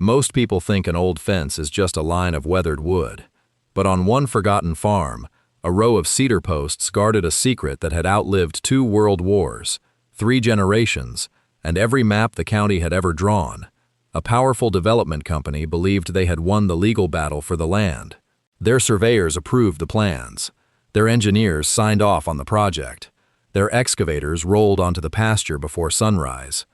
Most people think an old fence is just a line of weathered wood. But on one forgotten farm, a row of cedar posts guarded a secret that had outlived 2 world wars, 3 generations, and every map the county had ever drawn. A powerful development company believed they had won the legal battle for the land. Their surveyors approved the plans. Their engineers signed off on the project. Their excavators rolled onto the pasture before sunrise.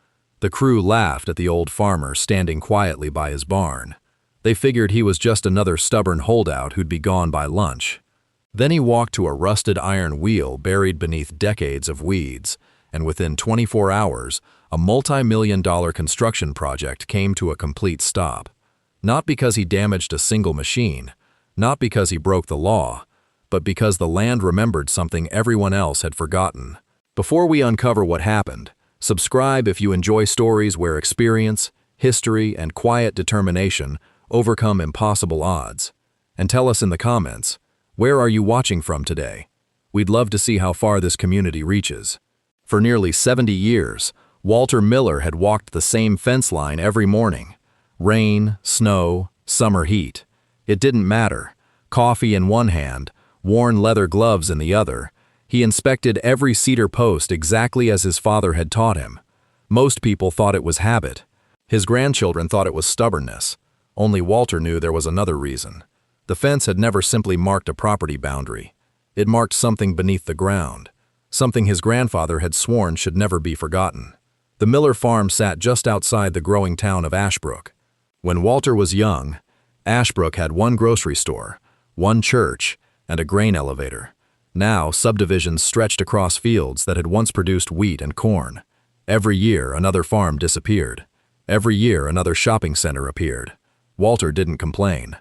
The crew laughed at the old farmer standing quietly by his barn. They figured he was just another stubborn holdout who'd be gone by lunch. Then he walked to a rusted iron wheel buried beneath decades of weeds, and within 24 hours, a multi-million-dollar construction project came to a complete stop. Not because he damaged a single machine, not because he broke the law, but because the land remembered something everyone else had forgotten. Before we uncover what happened, subscribe if you enjoy stories where experience, history, and quiet determination overcome impossible odds. And tell us in the comments, where are you watching from today? We'd love to see how far this community reaches. For nearly 70 years, Walter Miller had walked the same fence line every morning. Rain, snow, summer heat. It didn't matter. Coffee in one hand, worn leather gloves in the other, he inspected every cedar post exactly as his father had taught him. Most people thought it was habit. His grandchildren thought it was stubbornness. Only Walter knew there was another reason. The fence had never simply marked a property boundary. It marked something beneath the ground, something his grandfather had sworn should never be forgotten. The Miller farm sat just outside the growing town of Ashbrook. When Walter was young, Ashbrook had one grocery store, one church, and a grain elevator. Now, subdivisions stretched across fields that had once produced wheat and corn. Every year, another farm disappeared. Every year, another shopping center appeared. Walter didn't complain.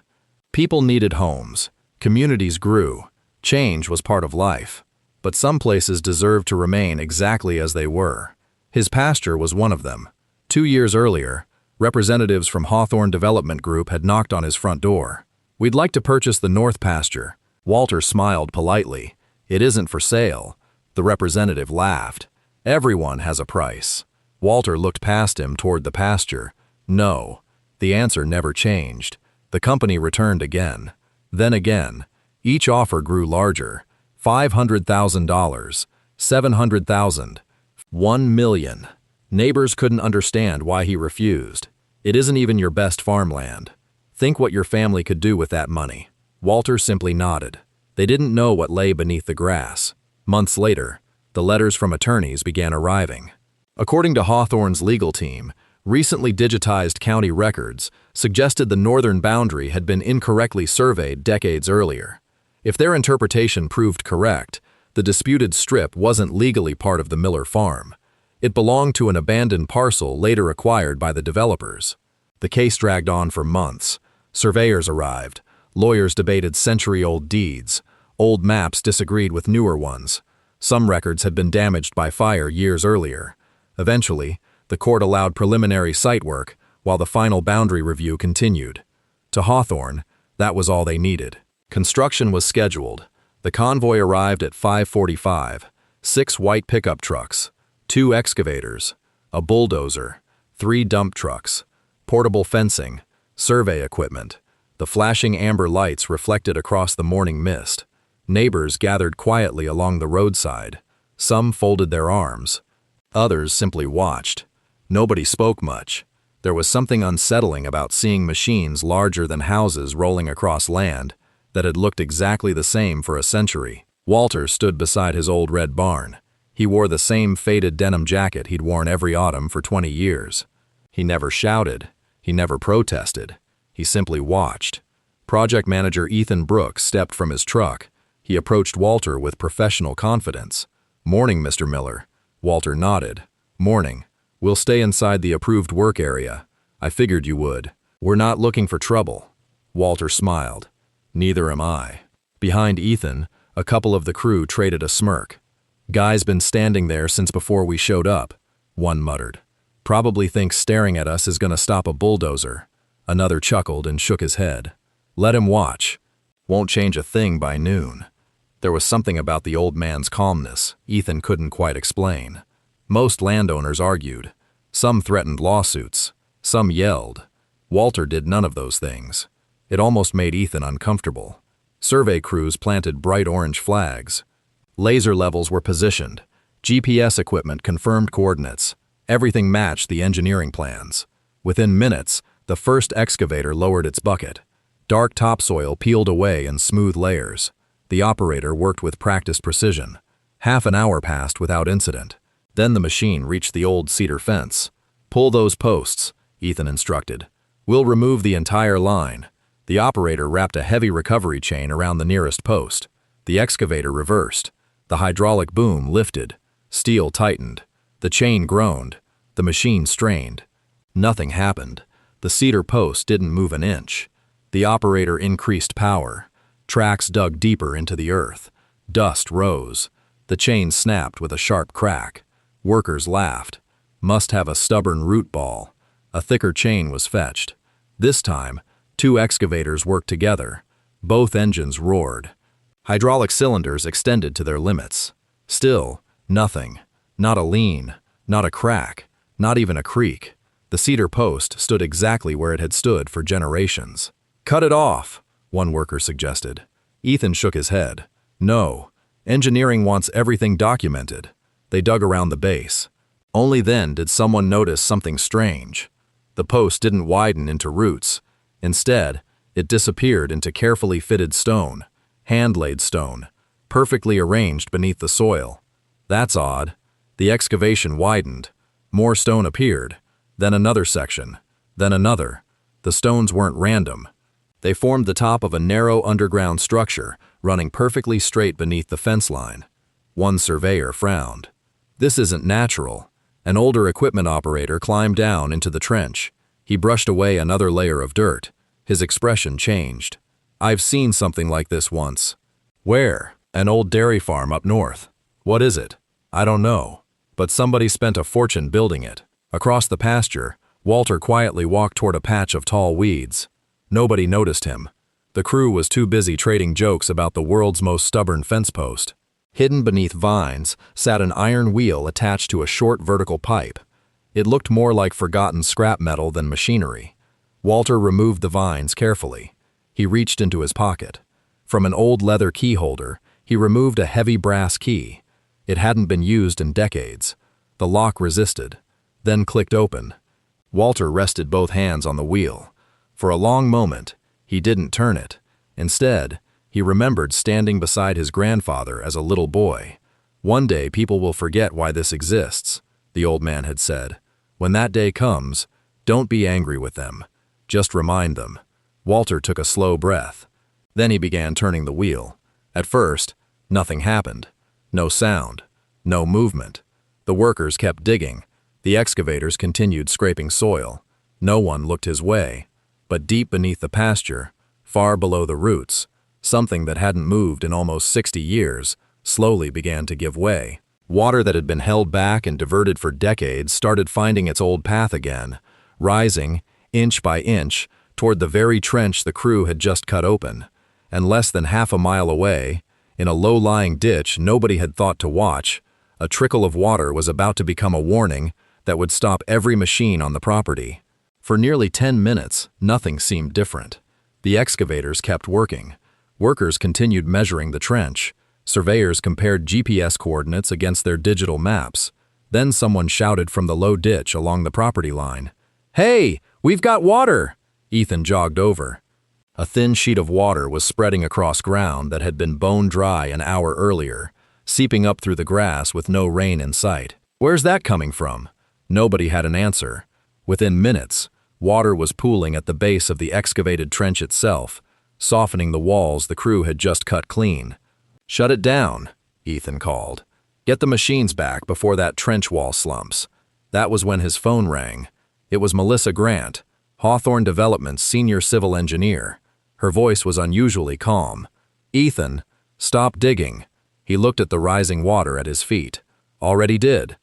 People needed homes. Communities grew. Change was part of life. But some places deserved to remain exactly as they were. His pasture was one of them. 2 years earlier, representatives from Hawthorne Development Group had knocked on his front door. "We'd like to purchase the north pasture." Walter smiled politely. "It isn't for sale." The representative laughed. "Everyone has a price." Walter looked past him toward the pasture. No. The answer never changed. The company returned again. Then again. Each offer grew larger. $500,000, $700,000, $1 million. Neighbors couldn't understand why he refused. "It isn't even your best farmland. Think what your family could do with that money." Walter simply nodded. They didn't know what lay beneath the grass. Months later, the letters from attorneys began arriving. According to Hawthorne's legal team, recently digitized county records suggested the northern boundary had been incorrectly surveyed decades earlier. If their interpretation proved correct, the disputed strip wasn't legally part of the Miller farm. It belonged to an abandoned parcel later acquired by the developers. The case dragged on for months. Surveyors arrived. Lawyers debated century-old deeds. Old maps disagreed with newer ones. Some records had been damaged by fire years earlier. Eventually, the court allowed preliminary site work while the final boundary review continued. To Hawthorne, that was all they needed. Construction was scheduled. The convoy arrived at 5:45. 6 white pickup trucks, 2 excavators, a bulldozer, 3 dump trucks, portable fencing, survey equipment. The flashing amber lights reflected across the morning mist. Neighbors gathered quietly along the roadside. Some folded their arms. Others simply watched. Nobody spoke much. There was something unsettling about seeing machines larger than houses rolling across land that had looked exactly the same for a century. Walter stood beside his old red barn. He wore the same faded denim jacket he'd worn every autumn for 20 years. He never shouted. He never protested. He simply watched. Project manager Ethan Brooks stepped from his truck. He approached Walter with professional confidence. "Morning, Mr. Miller." Walter nodded. "Morning. We'll stay inside the approved work area. I figured you would. We're not looking for trouble." Walter smiled. "Neither am I." Behind Ethan, a couple of the crew traded a smirk. "Guy's been standing there since before we showed up," one muttered. "Probably thinks staring at us is going to stop a bulldozer." Another chuckled and shook his head. "Let him watch. Won't change a thing by noon." There was something about the old man's calmness Ethan couldn't quite explain. Most landowners argued. Some threatened lawsuits. Some yelled. Walter did none of those things. It almost made Ethan uncomfortable. Survey crews planted bright orange flags. Laser levels were positioned. GPS equipment confirmed coordinates. Everything matched the engineering plans. Within minutes, the first excavator lowered its bucket. Dark topsoil peeled away in smooth layers. The operator worked with practiced precision. Half an hour passed without incident. Then the machine reached the old cedar fence. "Pull those posts," Ethan instructed. "We'll remove the entire line." The operator wrapped a heavy recovery chain around the nearest post. The excavator reversed. The hydraulic boom lifted. Steel tightened. The chain groaned. The machine strained. Nothing happened. The cedar post didn't move an inch. The operator increased power. Tracks dug deeper into the earth. Dust rose. The chain snapped with a sharp crack. Workers laughed. Must have a stubborn root ball. A thicker chain was fetched. This time, 2 excavators worked together. Both engines roared. Hydraulic cylinders extended to their limits. Still, nothing. Not a lean, not a crack, not even a creak. The cedar post stood exactly where it had stood for generations. "Cut it off," one worker suggested. Ethan shook his head. "No, engineering wants everything documented." They dug around the base. Only then did someone notice something strange. The post didn't widen into roots. Instead, it disappeared into carefully fitted stone, hand-laid stone, perfectly arranged beneath the soil. "That's odd." The excavation widened. More stone appeared. Then another section. Then another. The stones weren't random. They formed the top of a narrow underground structure running perfectly straight beneath the fence line. One surveyor frowned. "This isn't natural." An older equipment operator climbed down into the trench. He brushed away another layer of dirt. His expression changed. "I've seen something like this once." "Where?" "An old dairy farm up north." "What is it?" "I don't know. But somebody spent a fortune building it." Across the pasture, Walter quietly walked toward a patch of tall weeds. Nobody noticed him. The crew was too busy trading jokes about the world's most stubborn fence post. Hidden beneath vines sat an iron wheel attached to a short vertical pipe. It looked more like forgotten scrap metal than machinery. Walter removed the vines carefully. He reached into his pocket. From an old leather key holder, he removed a heavy brass key. It hadn't been used in decades. The lock resisted, then clicked open. Walter rested both hands on the wheel. For a long moment, he didn't turn it. Instead, he remembered standing beside his grandfather as a little boy. "One day people will forget why this exists," the old man had said. "When that day comes, don't be angry with them. Just remind them." Walter took a slow breath. Then he began turning the wheel. At first, nothing happened. No sound. No movement. The workers kept digging. The excavators continued scraping soil. No one looked his way. But deep beneath the pasture, far below the roots, something that hadn't moved in almost 60 years slowly began to give way. Water that had been held back and diverted for decades started finding its old path again, rising, inch by inch, toward the very trench the crew had just cut open. And less than half a mile away, in a low-lying ditch nobody had thought to watch, a trickle of water was about to become a warning that would stop every machine on the property. For nearly 10 minutes, nothing seemed different. The excavators kept working. Workers continued measuring the trench. Surveyors compared GPS coordinates against their digital maps. Then someone shouted from the low ditch along the property line, "Hey, we've got water!" Ethan jogged over. A thin sheet of water was spreading across ground that had been bone dry an hour earlier, seeping up through the grass with no rain in sight. "Where's that coming from?" Nobody had an answer. Within minutes, water was pooling at the base of the excavated trench itself, softening the walls the crew had just cut clean. "Shut it down," Ethan called. "Get the machines back before that trench wall slumps." That was when his phone rang. It was Melissa Grant, Hawthorne Development's senior civil engineer. Her voice was unusually calm. "Ethan, stop digging." He looked at the rising water at his feet. "Already did.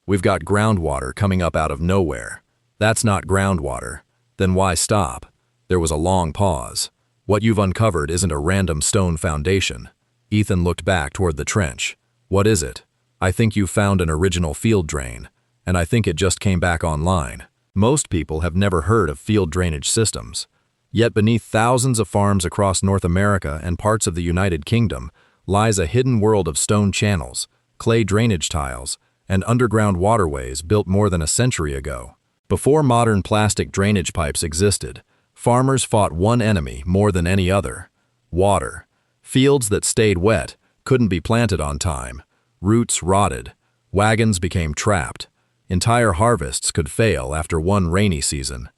We've got groundwater coming up out of nowhere." "That's not groundwater." "Then why stop?" There was a long pause. "What you've uncovered isn't a random stone foundation." Ethan looked back toward the trench. "What is it?" "I think you found an original field drain, and I think it just came back online." Most people have never heard of field drainage systems. Yet beneath thousands of farms across North America and parts of the United Kingdom lies a hidden world of stone channels, clay drainage tiles, and underground waterways built more than a century ago. Before modern plastic drainage pipes existed, farmers fought one enemy more than any other: water. Fields that stayed wet couldn't be planted on time. Roots rotted. Wagons became trapped. Entire harvests could fail after one rainy season.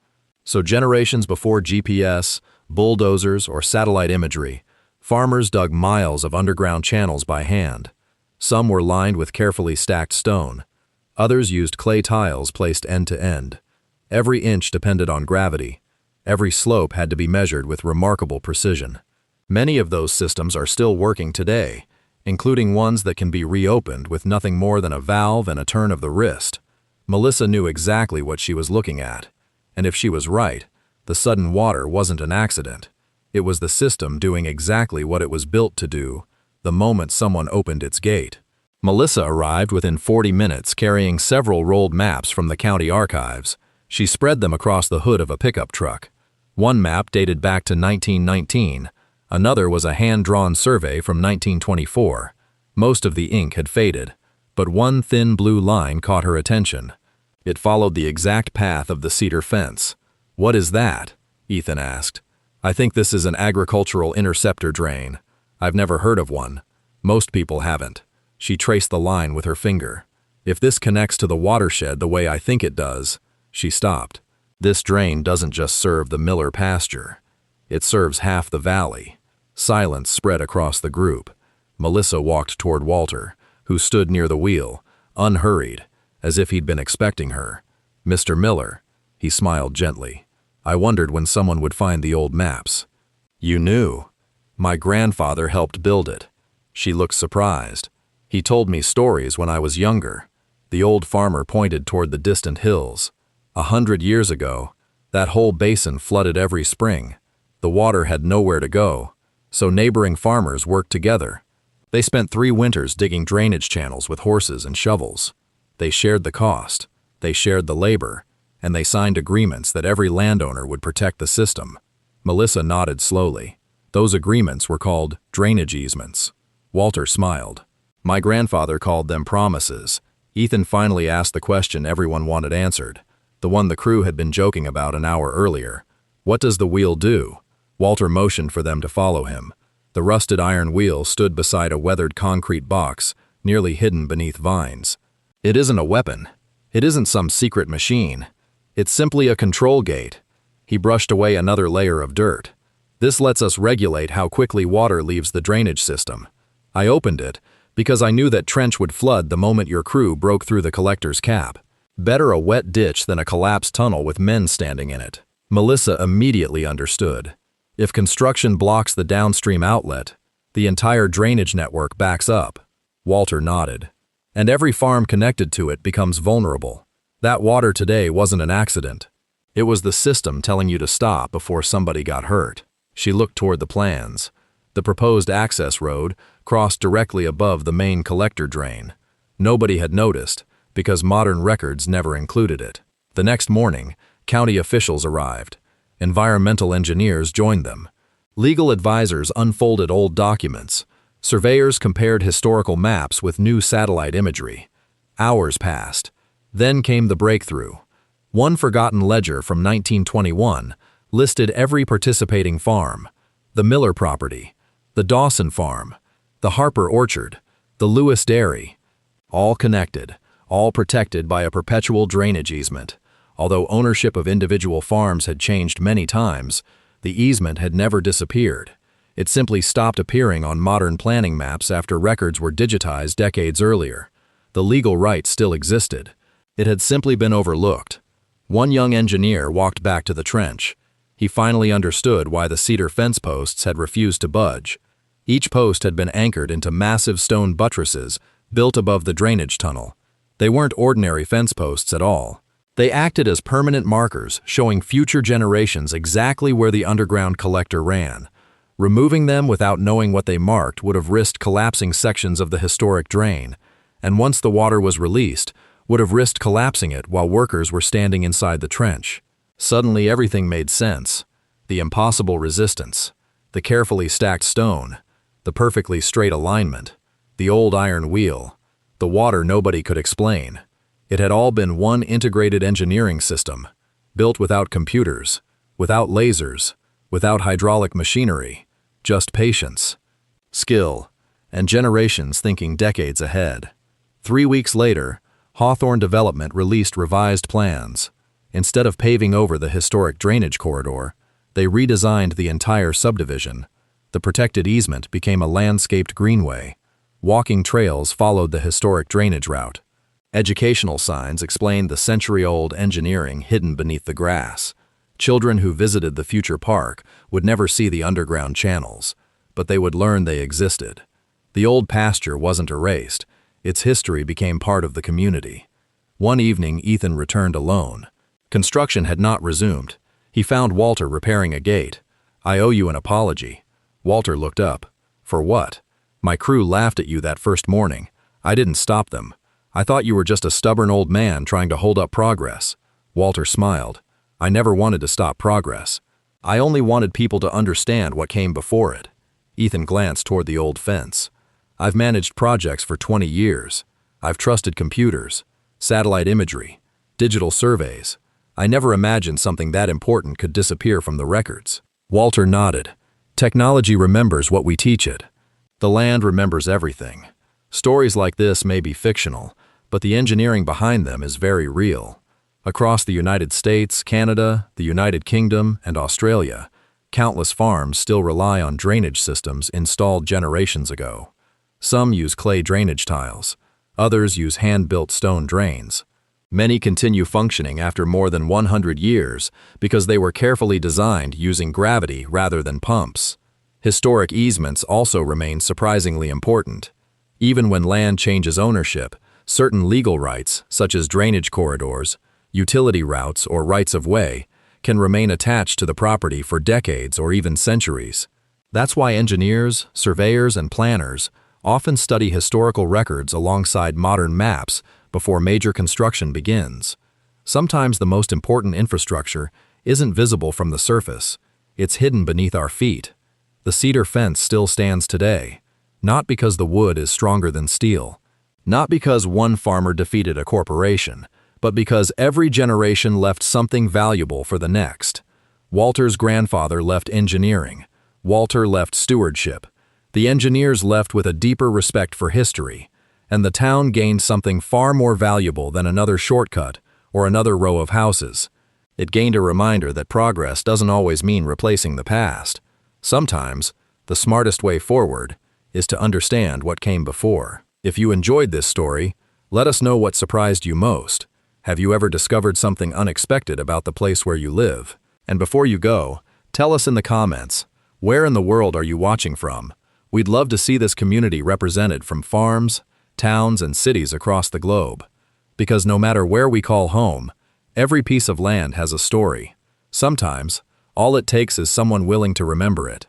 So generations before GPS, bulldozers, or satellite imagery, farmers dug miles of underground channels by hand. Some were lined with carefully stacked stone. Others used clay tiles placed end to end. Every inch depended on gravity. Every slope had to be measured with remarkable precision. Many of those systems are still working today, including ones that can be reopened with nothing more than a valve and a turn of the wrist. Melissa knew exactly what she was looking at. And if she was right, the sudden water wasn't an accident. It was the system doing exactly what it was built to do the moment someone opened its gate. Melissa arrived within 40 minutes carrying several rolled maps from the county archives. She spread them across the hood of a pickup truck. One map dated back to 1919. Another was a hand-drawn survey from 1924. Most of the ink had faded, but one thin blue line caught her attention. It followed the exact path of the cedar fence. "What is that?" Ethan asked. "I think this is an agricultural interceptor drain. I've never heard of one. Most people haven't." She traced the line with her finger. "If this connects to the watershed the way I think it does..." She stopped. "This drain doesn't just serve the Miller pasture. It serves half the valley." Silence spread across the group. Melissa walked toward Walter, who stood near the wheel, unhurried, as if he'd been expecting her. "Mr. Miller," he smiled gently. "I wondered when someone would find the old maps." "You knew." "My grandfather helped build it." She looked surprised. "He told me stories when I was younger." The old farmer pointed toward the distant hills. 100 years ago, that whole basin flooded every spring. The water had nowhere to go, so neighboring farmers worked together. They spent 3 winters digging drainage channels with horses and shovels. They shared the cost, they shared the labor, and they signed agreements that every landowner would protect the system. Melissa nodded slowly. Those agreements were called drainage easements. Walter smiled. "My grandfather called them promises." Ethan finally asked the question everyone wanted answered, the one the crew had been joking about an hour earlier. "What does the wheel do?" Walter motioned for them to follow him. The rusted iron wheel stood beside a weathered concrete box, nearly hidden beneath vines. "It isn't a weapon. It isn't some secret machine. It's simply a control gate." He brushed away another layer of dirt. "This lets us regulate how quickly water leaves the drainage system. I opened it because I knew that trench would flood the moment your crew broke through the collector's cap. Better a wet ditch than a collapsed tunnel with men standing in it." Melissa immediately understood. If construction blocks the downstream outlet, the entire drainage network backs up. Walter nodded. "And every farm connected to it becomes vulnerable. That water today wasn't an accident. It was the system telling you to stop before somebody got hurt." She looked toward the plans. The proposed access road crossed directly above the main collector drain. Nobody had noticed, because modern records never included it. The next morning, county officials arrived. Environmental engineers joined them. Legal advisors unfolded old documents. Surveyors compared historical maps with new satellite imagery. Hours passed. Then came the breakthrough. One forgotten ledger from 1921 listed every participating farm: the Miller property, the Dawson farm, the Harper orchard, the Lewis dairy. All connected, all protected by a perpetual drainage easement. Although ownership of individual farms had changed many times, the easement had never disappeared. It simply stopped appearing on modern planning maps after records were digitized decades earlier. The legal right still existed. It had simply been overlooked. One young engineer walked back to the trench. He finally understood why the cedar fence posts had refused to budge. Each post had been anchored into massive stone buttresses built above the drainage tunnel. They weren't ordinary fence posts at all. They acted as permanent markers, showing future generations exactly where the underground collector ran. Removing them without knowing what they marked would have risked collapsing sections of the historic drain. And once the water was released, would have risked collapsing it while workers were standing inside the trench. Suddenly everything made sense. The impossible resistance, the carefully stacked stone, the perfectly straight alignment, the old iron wheel, the water nobody could explain. It had all been one integrated engineering system, built without computers, without lasers, without hydraulic machinery, just patience, skill, and generations thinking decades ahead. 3 weeks later, Hawthorne Development released revised plans. Instead of paving over the historic drainage corridor, they redesigned the entire subdivision. The protected easement became a landscaped greenway. Walking trails followed the historic drainage route. Educational signs explained the century-old engineering hidden beneath the grass. Children who visited the future park would never see the underground channels, but they would learn they existed. The old pasture wasn't erased. Its history became part of the community. One evening, Ethan returned alone. Construction had not resumed. He found Walter repairing a gate. "I owe you an apology." Walter looked up. "For what?" "My crew laughed at you that first morning. I didn't stop them. I thought you were just a stubborn old man trying to hold up progress." Walter smiled. "I never wanted to stop progress. I only wanted people to understand what came before it." Ethan glanced toward the old fence. "I've managed projects for 20 years. I've trusted computers, satellite imagery, digital surveys. I never imagined something that important could disappear from the records." Walter nodded. "Technology remembers what we teach it. The land remembers everything. Stories like this may be fictional, but the engineering behind them is very real. Across the United States, Canada, the United Kingdom, and Australia, countless farms still rely on drainage systems installed generations ago. Some use clay drainage tiles. Others use hand-built stone drains. Many continue functioning after more than 100 years because they were carefully designed using gravity rather than pumps. Historic easements also remain surprisingly important. Even when land changes ownership, certain legal rights, such as drainage corridors, utility routes, or rights of way, can remain attached to the property for decades or even centuries. That's why engineers, surveyors, and planners often study historical records alongside modern maps before major construction begins. Sometimes the most important infrastructure isn't visible from the surface. It's hidden beneath our feet. The cedar fence still stands today, not because the wood is stronger than steel, not because one farmer defeated a corporation, but because every generation left something valuable for the next. Walter's grandfather left engineering. Walter left stewardship. The engineers left with a deeper respect for history, and the town gained something far more valuable than another shortcut or another row of houses. It gained a reminder that progress doesn't always mean replacing the past. Sometimes, the smartest way forward is to understand what came before. If you enjoyed this story, let us know what surprised you most. Have you ever discovered something unexpected about the place where you live? And before you go, tell us in the comments, where in the world are you watching from? We'd love to see this community represented from farms, towns, and cities across the globe. Because no matter where we call home, every piece of land has a story. Sometimes, all it takes is someone willing to remember it.